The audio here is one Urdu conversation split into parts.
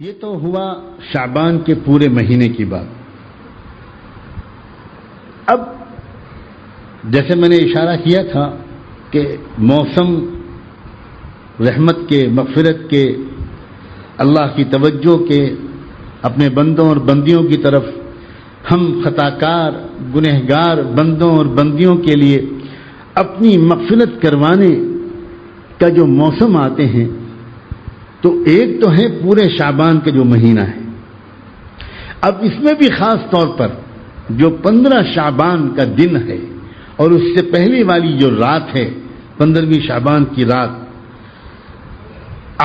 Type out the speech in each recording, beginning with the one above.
یہ تو ہوا شعبان کے پورے مہینے کی بات. اب جیسے میں نے اشارہ کیا تھا کہ موسم رحمت کے، مغفرت کے، اللہ کی توجہ کے، اپنے بندوں اور بندیوں کی طرف ہم خطاکار گنہگار بندوں اور بندیوں کے لیے اپنی مغفرت کروانے کا جو موسم آتے ہیں، تو ایک تو ہے پورے شعبان کا جو مہینہ ہے. اب اس میں بھی خاص طور پر جو 15 شعبان کا دن ہے اور اس سے پہلے والی جو رات ہے 15ویں شعبان کی رات،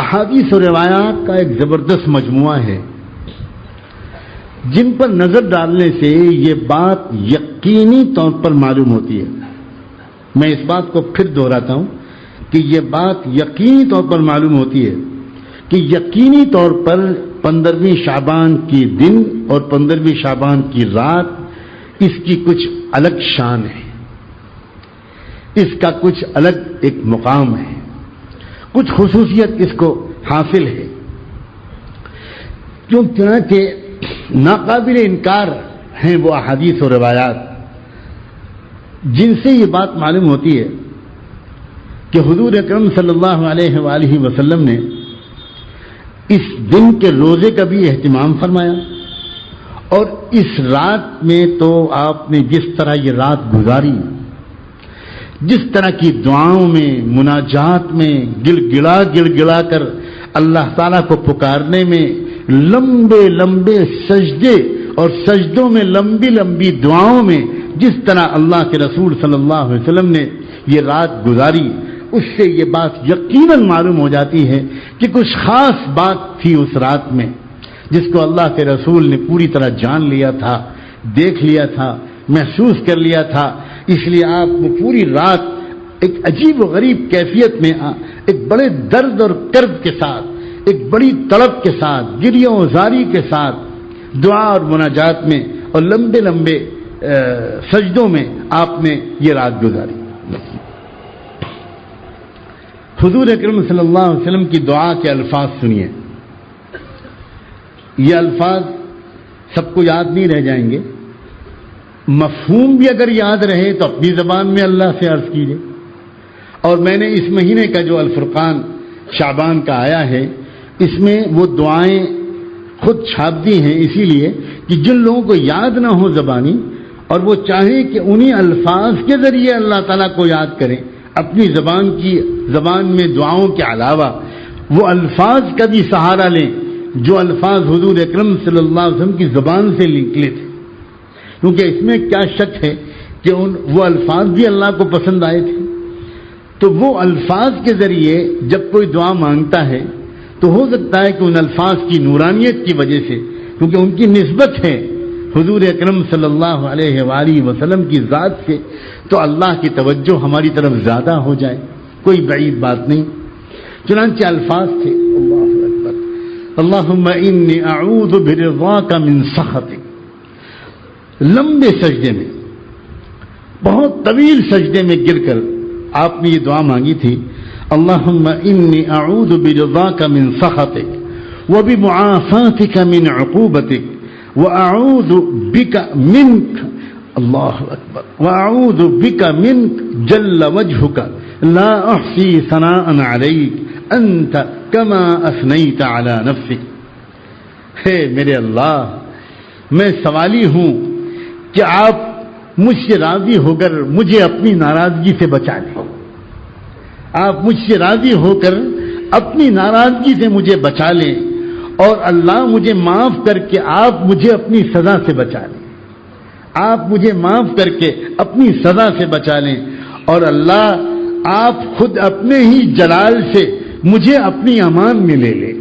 احادیث و روایات کا ایک زبردست مجموعہ ہے جن پر نظر ڈالنے سے یہ بات یقینی طور پر معلوم ہوتی ہے. میں اس بات کو پھر دہراتا ہوں کہ یہ بات یقینی طور پر معلوم ہوتی ہے کہ یقینی طور پر 15ویں شعبان کی دن اور 15ویں شعبان کی رات اس کی کچھ الگ شان ہے، اس کا کچھ الگ ایک مقام ہے، کچھ خصوصیت اس کو حاصل ہے. چنانچہ ناقابل انکار ہیں وہ احادیث و روایات جن سے یہ بات معلوم ہوتی ہے کہ حضور اکرم صلی اللہ علیہ وآلہ وسلم نے اس دن کے روزے کا بھی اہتمام فرمایا، اور اس رات میں تو آپ نے جس طرح یہ رات گزاری، جس طرح کی دعاؤں میں، مناجات میں، گڑ گڑا کر اللہ تعالیٰ کو پکارنے میں، لمبے لمبے سجدے اور سجدوں میں لمبی لمبی دعاؤں میں جس طرح اللہ کے رسول صلی اللہ علیہ وسلم نے یہ رات گزاری، اس سے یہ بات یقیناً معلوم ہو جاتی ہے کہ کچھ خاص بات تھی اس رات میں جس کو اللہ کے رسول نے پوری طرح جان لیا تھا، دیکھ لیا تھا، محسوس کر لیا تھا. اس لیے آپ وہ پوری رات ایک عجیب و غریب کیفیت میں ایک بڑے درد اور کرب کے ساتھ، ایک بڑی طلب کے ساتھ، گریوں و زاری کے ساتھ، دعا اور مناجات میں اور لمبے لمبے سجدوں میں آپ نے یہ رات گزاری. حضور اکرم صلی اللہ علیہ وسلم کی دعا کے الفاظ سنیے. یہ الفاظ سب کو یاد نہیں رہ جائیں گے، مفہوم بھی اگر یاد رہے تو اپنی زبان میں اللہ سے عرض کیجیے. اور میں نے اس مہینے کا جو الفرقان شعبان کا آیا ہے اس میں وہ دعائیں خود چھاپ دی ہیں، اسی لیے کہ جن لوگوں کو یاد نہ ہو زبانی اور وہ چاہیں کہ انہی الفاظ کے ذریعے اللہ تعالیٰ کو یاد کریں، اپنی زبان میں دعاؤں کے علاوہ وہ الفاظ کا بھی سہارا لیں جو الفاظ حضور اکرم صلی اللہ علیہ وسلم کی زبان سے نکلے تھے. کیونکہ اس میں کیا شک ہے کہ وہ الفاظ بھی اللہ کو پسند آئے تھے. تو وہ الفاظ کے ذریعے جب کوئی دعا مانگتا ہے تو ہو سکتا ہے کہ ان الفاظ کی نورانیت کی وجہ سے، کیونکہ ان کی نسبت ہے حضور اکرم صلی اللہ علیہ وآلہ وسلم کی ذات سے، تو اللہ کی توجہ ہماری طرف زیادہ ہو جائے، کوئی بعید بات نہیں. چنانچہ الفاظ تھے اللہ اکبر، اللہم انی اعوذ برضاک من سخطک. لمبے سجدے میں، بہت طویل سجدے میں گر کر آپ نے یہ دعا مانگی تھی، اللہم انی اعوذ برضاک من سخطک وبمعافاتک من عقوبتک واعوذ بک منک، اللہ اکبر، واعوذ بک منک جل وجہک لا احصی ثناء علیک انت کما اثنیت علی نفسک. ہے میرے اللہ، میں سوالی ہوں کہ آپ مجھ سے راضی ہو کر مجھے اپنی ناراضگی سے بچا لیں. آپ مجھ سے راضی ہو کر اپنی ناراضگی سے مجھے بچا لیں، اور اللہ مجھے معاف کر کے آپ مجھے اپنی سزا سے بچا لیں. آپ مجھے معاف کر کے اپنی سزا سے بچا لیں، اور اللہ آپ خود اپنے ہی جلال سے مجھے اپنی امان میں لے لیں.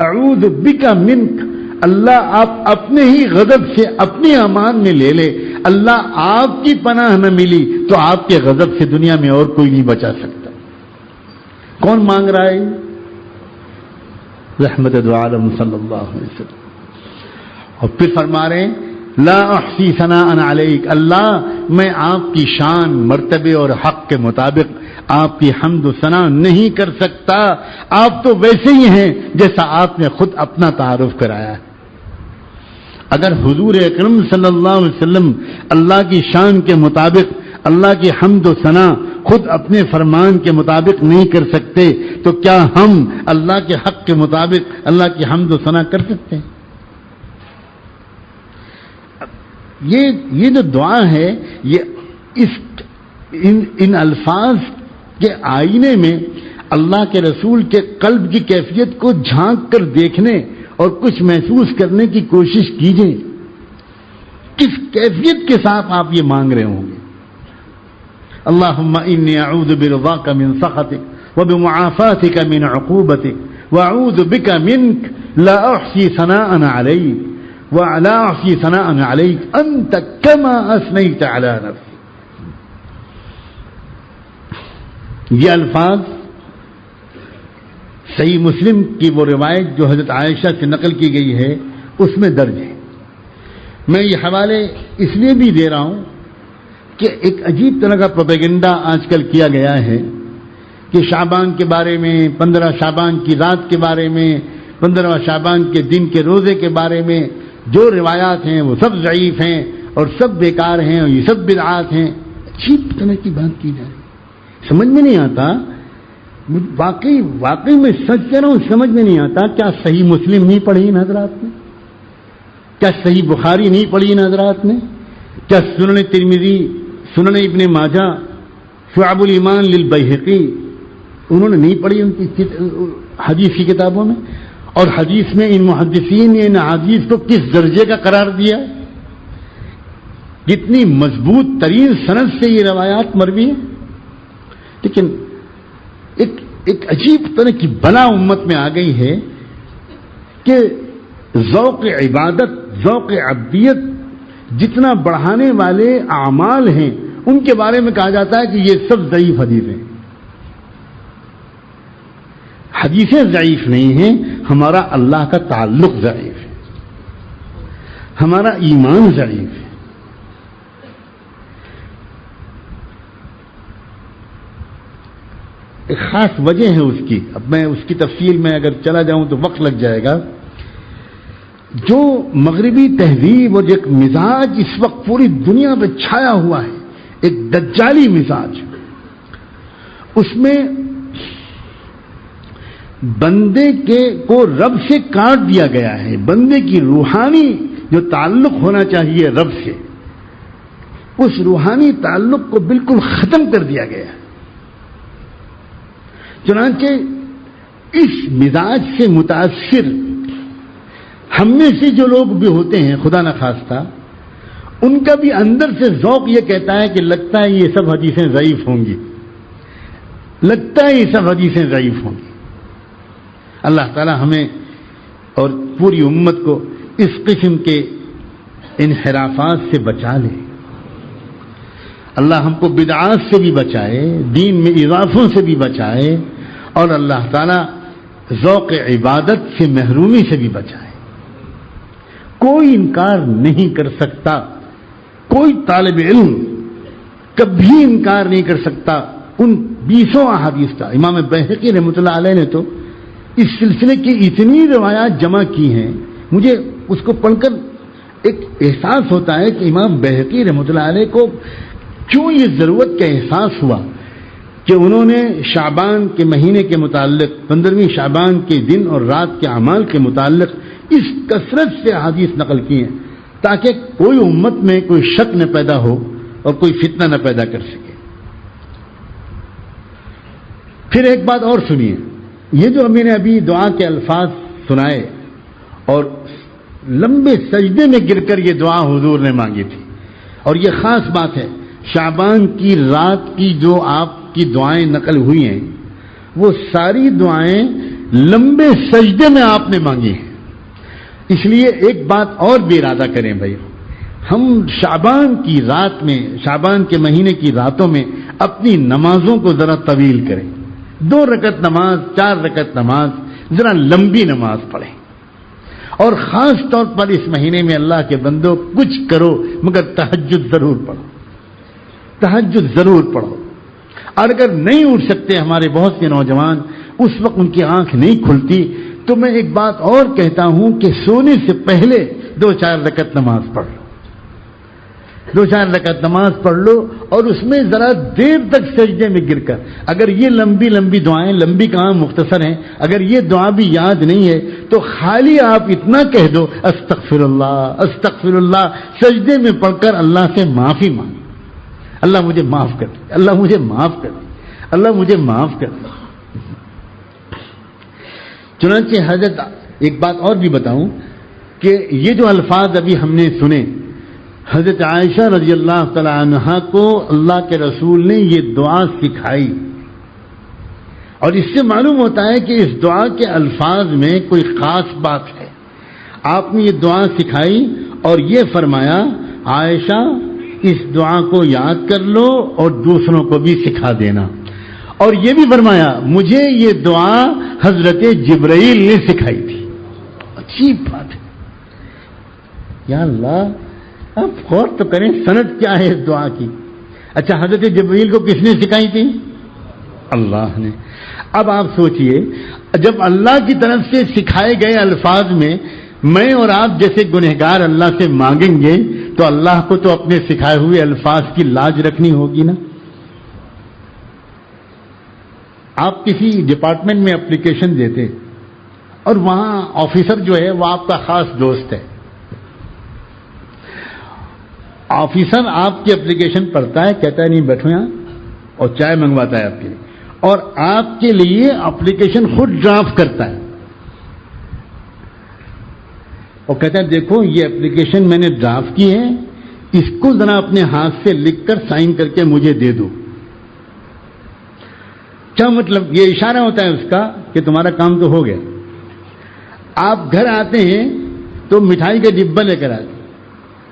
اعوذ بک منک، اللہ آپ اپنے ہی غضب سے اپنی امان میں لے لے. اللہ آپ کی پناہ نہ ملی تو آپ کے غضب سے دنیا میں اور کوئی نہیں بچا سکتا. کون مانگ رہا ہے؟ رحمت دو عالم صلی اللہ علیہ وسلم. اور پھر فرما رہے ہیں لا احصی ثناء علیک، اللہ میں آپ کی شان، مرتبے اور حق کے مطابق آپ کی حمد و ثنا نہیں کر سکتا. آپ تو ویسے ہی ہیں جیسا آپ نے خود اپنا تعارف کرایا ہے. اگر حضور اکرم صلی اللہ علیہ وسلم اللہ کی شان کے مطابق اللہ کی حمد و ثنا خود اپنے فرمان کے مطابق نہیں کر سکتے تو کیا ہم اللہ کے حق کے مطابق اللہ کی حمد و ثنا کر سکتے ہیں؟ یہ جو دعا ہے یہ ان الفاظ کے آئینے میں اللہ کے رسول کے قلب کی کیفیت کو جھانک کر دیکھنے اور کچھ محسوس کرنے کی کوشش کیجئے. کس کیفیت کے ساتھ آپ یہ مانگ رہے ہوں گے؟ اللہم انی اعوذ برضاک من سخطک وبمعافاتک من عقوبتک واعوذ بک منک لا احصی ثناء علیک ولا احصی ثناء علیک انت کما اثنیت علی نفسک. یہ الفاظ صحیح مسلم کی وہ روایت جو حضرت عائشہ سے نقل کی گئی ہے اس میں درج ہے. میں یہ حوالے اس لیے بھی دے رہا ہوں کہ ایک عجیب طرح کا پروپیگنڈا آج کل کیا گیا ہے کہ شعبان کے بارے میں، 15 شعبان کی رات کے بارے میں، 15 شعبان کے دن کے روزے کے بارے میں جو روایات ہیں وہ سب ضعیف ہیں اور سب بیکار ہیں اور یہ سب بدعات ہیں. عجیب طرح کی بات کی جائے، سمجھ میں نہیں آتا. واقعی میں سچ کہہ رہا ہوں، سمجھ میں نہیں آتا. کیا صحیح مسلم نہیں پڑھی ان حضرات نے؟ کیا صحیح بخاری نہیں پڑھی ان حضرات نے؟ کیا سنن ترمذی، سنن ابن ماجہ، شعب الایمان للبیہقی انہوں نے نہیں پڑھی ان کی حدیث کی کتابوں میں؟ اور حدیث میں ان محدثین نے ان حدیث کو کس درجے کا قرار دیا ہے؟ کتنی مضبوط ترین سند سے یہ روایات مروی ہیں. لیکن ایک عجیب طرح کی بلا امت میں آ گئی ہے کہ ذوق عبادت، ذوق عبدیت جتنا بڑھانے والے اعمال ہیں ان کے بارے میں کہا جاتا ہے کہ یہ سب ضعیف حدیثیں. حدیثیں ضعیف نہیں ہیں، ہمارا اللہ کا تعلق ضعیف ہے، ہمارا ایمان ضعیف ہے. ایک خاص وجہ ہے اس کی. اب میں اس کی تفصیل میں اگر چلا جاؤں تو وقت لگ جائے گا. جو مغربی تہذیب اور ایک مزاج اس وقت پوری دنیا پہ چھایا ہوا ہے، ایک دجالی مزاج، اس میں بندے کو رب سے کاٹ دیا گیا ہے. بندے کی روحانی جو تعلق ہونا چاہیے رب سے، اس روحانی تعلق کو بالکل ختم کر دیا گیا ہے. چنانچہ اس مزاج سے متاثر ہم میں سے جو لوگ بھی ہوتے ہیں، خدا نخواستہ، ان کا بھی اندر سے ذوق یہ کہتا ہے کہ لگتا ہے یہ سب حدیثیں ضعیف ہوں گی، لگتا ہے یہ سب حدیثیں ضعیف ہوں گی. اللہ تعالی ہمیں اور پوری امت کو اس قسم کے انحرافات سے بچا لے. اللہ ہم کو بدعات سے بھی بچائے، دین میں اضافوں سے بھی بچائے، اور اللہ تعالیٰ ذوق عبادت سے محرومی سے بھی بچائے. کوئی انکار نہیں کر سکتا، کوئی طالب علم کبھی انکار نہیں کر سکتا ان 20 احادیث کا. امام بیہقی رحمۃ اللہ علیہ نے تو اس سلسلے کی اتنی روایات جمع کی ہیں، مجھے اس کو پڑھ کر ایک احساس ہوتا ہے کہ امام بیہقی رحمۃ اللہ علیہ کو کیوں یہ ضرورت کا احساس ہوا کہ انہوں نے شعبان کے مہینے کے متعلق، 15ویں شعبان کے دن اور رات کے اعمال کے متعلق اس کثرت سے احادیث نقل کی ہیں تاکہ کوئی امت میں کوئی شک نہ پیدا ہو اور کوئی فتنہ نہ پیدا کر سکے. پھر ایک بات اور سنیے، یہ جو میں نے ابھی دعا کے الفاظ سنائے اور لمبے سجدے میں گر کر یہ دعا حضور نے مانگی تھی، اور یہ خاص بات ہے، شعبان کی رات کی جو آپ کی دعائیں نقل ہوئی ہیں وہ ساری دعائیں لمبے سجدے میں آپ نے مانگی ہیں. اس لیے ایک بات اور بھی ارادہ کریں بھائی، ہم شعبان کی رات میں، شعبان کے مہینے کی راتوں میں اپنی نمازوں کو ذرا طویل کریں. 2 رکعت نماز، 4 رکعت نماز، ذرا لمبی نماز پڑھیں. اور خاص طور پر اس مہینے میں اللہ کے بندوں کچھ کرو مگر تہجد ضرور پڑھو، تہجد ضرور پڑھو. اور اگر نہیں اٹھ سکتے ہمارے بہت سے نوجوان، اس وقت ان کی آنکھ نہیں کھلتی، تو میں ایک بات اور کہتا ہوں کہ سونے سے پہلے 2-4 رکعت نماز پڑھ لو، 2-4 رکعت نماز پڑھ لو، اور اس میں ذرا دیر تک سجدے میں گر کر، اگر یہ لمبی لمبی دعائیں، لمبی کہاں مختصر ہیں، اگر یہ دعا بھی یاد نہیں ہے تو خالی آپ اتنا کہہ دو استغفر اللہ استغفر اللہ، سجدے میں پڑھ کر اللہ سے معافی مانگ، اللہ مجھے معاف کر دے، اللہ مجھے معاف کر دے، اللہ مجھے معاف کر دے۔ چنانچہ حضرت ایک بات اور بھی بتاؤں کہ یہ جو الفاظ ابھی ہم نے سنے، حضرت عائشہ رضی اللہ تعالی عنہا کو اللہ کے رسول نے یہ دعا سکھائی، اور اس سے معلوم ہوتا ہے کہ اس دعا کے الفاظ میں کوئی خاص بات ہے۔ آپ نے یہ دعا سکھائی اور یہ فرمایا عائشہ اس دعا کو یاد کر لو اور دوسروں کو بھی سکھا دینا، اور یہ بھی فرمایا مجھے یہ دعا حضرت جبرائیل نے سکھائی تھی۔ عجیب بات ہے، یا اللہ، آپ غور تو کریں سند کیا ہے اس دعا کی۔ اچھا، حضرت جبرائیل کو کس نے سکھائی تھی؟ اللہ نے۔ اب آپ سوچئے، جب اللہ کی طرف سے سکھائے گئے الفاظ میں میں اور آپ جیسے گنہگار اللہ سے مانگیں گے تو اللہ کو تو اپنے سکھائے ہوئے الفاظ کی لاج رکھنی ہوگی نا۔ آپ کسی ڈپارٹمنٹ میں اپلیکیشن دیتے اور وہاں آفیسر جو ہے وہ آپ کا خاص دوست ہے، آفیسر آپ کی اپلیکیشن پڑھتا ہے، کہتا ہے نہیں بیٹھو یہاں، اور چائے منگواتا ہے آپ کے لیے، اور آپ کے لیے اپلیکیشن خود ڈرافٹ کرتا ہے، اور کہتا ہے دیکھو یہ اپلیکیشن میں نے ڈرافٹ کی ہے، اس کو ذرا اپنے ہاتھ سے لکھ کر سائن کر کے مجھے دے دو۔ کیا مطلب؟ یہ اشارہ ہوتا ہے اس کا کہ تمہارا کام تو ہو گیا۔ آپ گھر آتے ہیں تو مٹھائی کا ڈبہ لے کر آتے،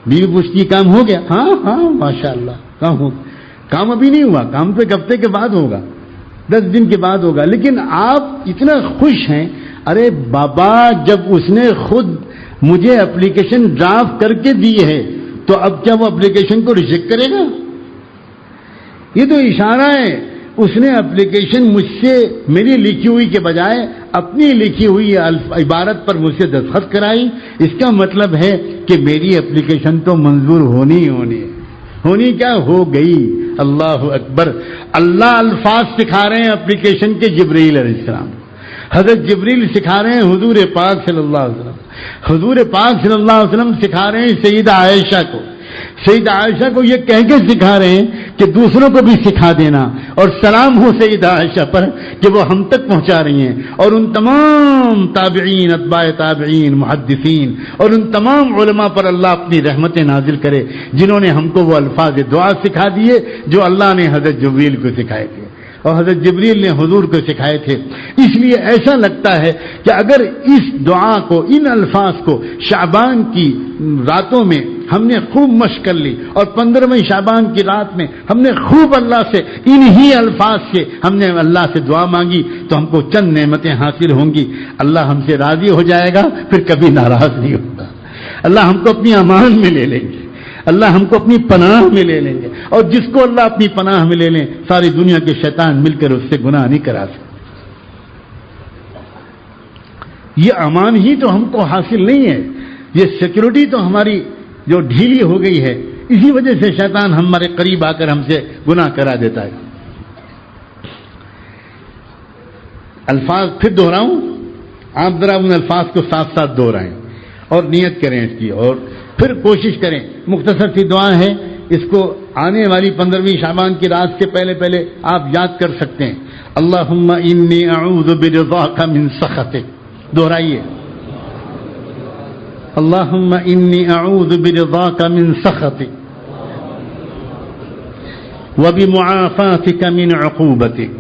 بیوی پوچھتی ہے کام ہو گیا؟ ہاں ہاں ماشاء اللہ کام ہو گیا۔ کام ابھی نہیں ہوا، کام تو 1 ہفتے کے بعد ہوگا، 10 دن کے بعد ہوگا، لیکن آپ اتنا خوش ہیں، ارے بابا جب اس نے خود مجھے اپلیکیشن ڈرافٹ کر کے دی ہے تو اب کیا وہ اپلیکیشن کو ریجیکٹ کرے گا؟ یہ تو اشارہ ہے، اس نے اپلیکیشن مجھ سے میری لکھی ہوئی کے بجائے اپنی لکھی ہوئی عبارت پر مجھ سے دستخط کرائی۔ اس کا مطلب ہے کہ میری اپلیکیشن تو منظور ہونی ہی ہونی ہے، ہونی کیا ہو گئی۔ اللہ اکبر۔ اللہ الفاظ سکھا رہے ہیں اپلیکیشن کے جبرائیل علیہ السلام، حضرت جبرائیل سکھا رہے ہیں حضور پاک صلی اللہ علیہ وسلم، حضور پاک صلی اللہ علیہ وسلم سکھا رہے ہیں سیدہ عائشہ کو، سیدہ عائشہ کو یہ کہہ کے سکھا رہے ہیں کہ دوسروں کو بھی سکھا دینا، اور سلام ہو سیدہ عائشہ پر کہ وہ ہم تک پہنچا رہی ہیں، اور ان تمام تابعین، اتباع تابعین، محدثین، اور ان تمام علماء پر اللہ اپنی رحمتیں نازل کرے جنہوں نے ہم کو وہ الفاظ دعا سکھا دیے جو اللہ نے حضرت جبرائیل کو سکھائے تھے اور حضرت جبرائیل نے حضور کو سکھائے تھے۔ اس لیے ایسا لگتا ہے کہ اگر اس دعا کو، ان الفاظ کو شعبان کی راتوں میں ہم نے خوب مشق کر لی، اور 15ویں شعبان کی رات میں ہم نے خوب اللہ سے انہی الفاظ سے ہم نے اللہ سے دعا مانگی، تو ہم کو چند نعمتیں حاصل ہوں گی۔ اللہ ہم سے راضی ہو جائے گا، پھر کبھی ناراض نہیں ہوگا۔ اللہ ہم کو اپنی امان میں لے لیں گے، اللہ ہم کو اپنی پناہ میں لے لیں گے، اور جس کو اللہ اپنی پناہ میں لے لیں ساری دنیا کے شیطان مل کر اس سے گناہ نہیں کرا سکتے۔ یہ امان ہی تو ہم کو حاصل نہیں ہے، یہ سیکورٹی تو ہماری جو ڈھیلی ہو گئی ہے، اسی وجہ سے شیطان ہمارے قریب آ کر ہم سے گناہ کرا دیتا ہے۔ الفاظ پھر دہراؤں، آپ ذرا ان الفاظ کو ساتھ ساتھ دہرائیں اور نیت کریں اس کی، اور پھر کوشش کریں۔ مختصر سی دعا ہے، اس کو آنے والی 15ویں شعبان کی رات سے پہلے پہلے آپ یاد کر سکتے ہیں۔ اللہم انی اعوذ برضاک من سخطک، دہرائیے، اللہم انی اعوذ برضاک من سخطک وبمعافاتک من عقوبتک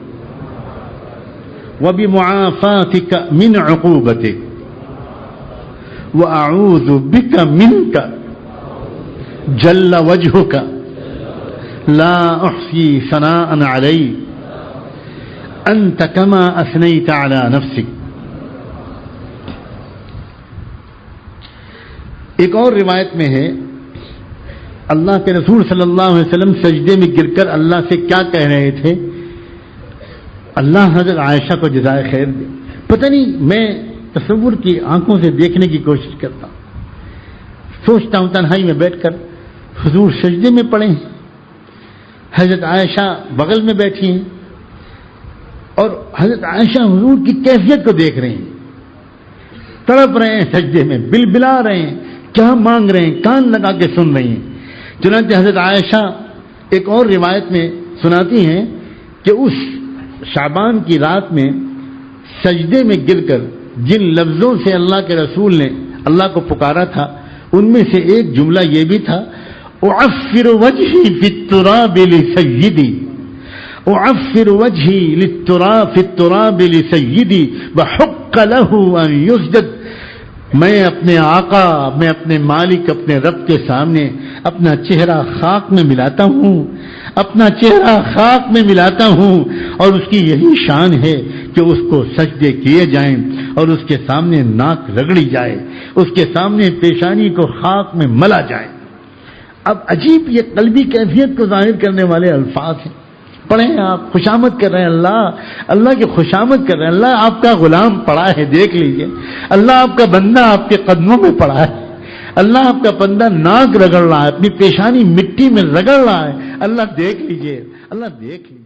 وبمعافاتک من عقوبتک وَأَعُوذُ بِكَ مِنْكَ جَلَّ وَجْهُكَ لَا أُحْصِي ثَنَاءً عَلَيْكَ أَنْتَ كَمَا أَثْنَيْتَ عَلَى نَفْسِكَ۔ ایک اور روایت میں ہے اللہ کے رسول صلی اللہ علیہ وسلم سجدے میں گر کر اللہ سے کیا کہہ رہے تھے اللہ حضرت عائشہ کو جزائے خیر دے. پتہ نہیں میں تصور کی آنکھوں سے دیکھنے کی کوشش کرتا ہوں, سوچتا ہوں تنہائی میں بیٹھ کر حضور سجدے میں پڑے ہیں, حضرت عائشہ بغل میں بیٹھی ہیں اور حضرت عائشہ حضور کی کیفیت کو دیکھ رہے ہیں, تڑپ رہے ہیں سجدے میں, بلبلا رہے ہیں, کیا مانگ رہے ہیں, کان لگا کے سن رہی ہیں. چنانچہ حضرت عائشہ ایک اور روایت میں سناتی ہیں کہ اس شعبان کی رات میں سجدے میں گر کر جن لفظوں سے اللہ کے رسول نے اللہ کو پکارا تھا ان میں سے ایک جملہ یہ بھی تھا, اعفر وجہی فی التراب لسیدی, اعفر وجہی فی التراب لسیدی وحق له ان یسجد. میں اپنے آقا, میں اپنے مالک, اپنے رب کے سامنے اپنا چہرہ خاک میں ملاتا ہوں, اپنا چہرہ خاک میں ملاتا ہوں, اور اس کی یہی شان ہے کہ اس کو سجدے کیے جائیں اور اس کے سامنے ناک رگڑی جائے, اس کے سامنے پیشانی کو خاک میں ملا جائے. اب عجیب یہ قلبی کیفیت کو ظاہر کرنے والے الفاظ ہیں. پڑھیں آپ, خوشامد کر رہے ہیں اللہ کی خوشامد کر رہے ہیں. اللہ آپ کا غلام پڑا ہے, دیکھ لیجئے, اللہ آپ کا بندہ آپ کے قدموں میں پڑا ہے, اللہ آپ کا بندہ ناک رگڑ رہا ہے, اپنی پیشانی مٹی میں رگڑ رہا ہے. اللہ دیکھ لیجئے, اللہ دیکھ لیجئے.